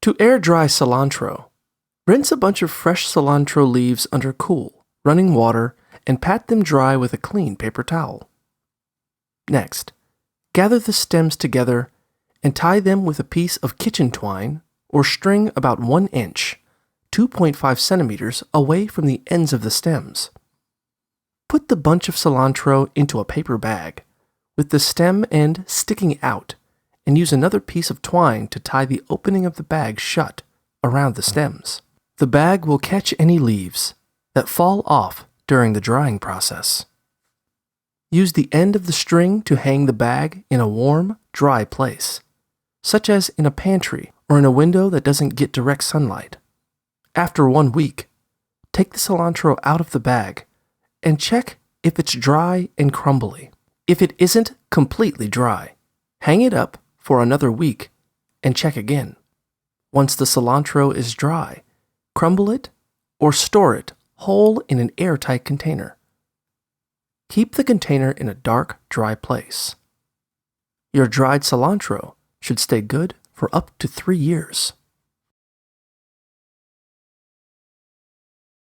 To air dry cilantro, rinse a bunch of fresh cilantro leaves under cool, running water and pat them dry with a clean paper towel. Next, gather the stems together and tie them with a piece of kitchen twine or string about 1 inch, 2.5 centimeters away from the ends of the stems. Put the bunch of cilantro into a paper bag, with the stem end sticking out, and use another piece of twine to tie the opening of the bag shut around the stems. The bag will catch any leaves that fall off during the drying process. Use the end of the string to hang the bag in a warm, dry place, such as in a pantry or in a window that doesn't get direct sunlight. After 1 week, take the cilantro out of the bag and check if it's dry and crumbly. If it isn't completely dry, hang it up for another week and check again. Once the cilantro is dry, crumble it or store it whole in an airtight container. Keep the container in a dark, dry place. Your dried cilantro should stay good for up to 3 years.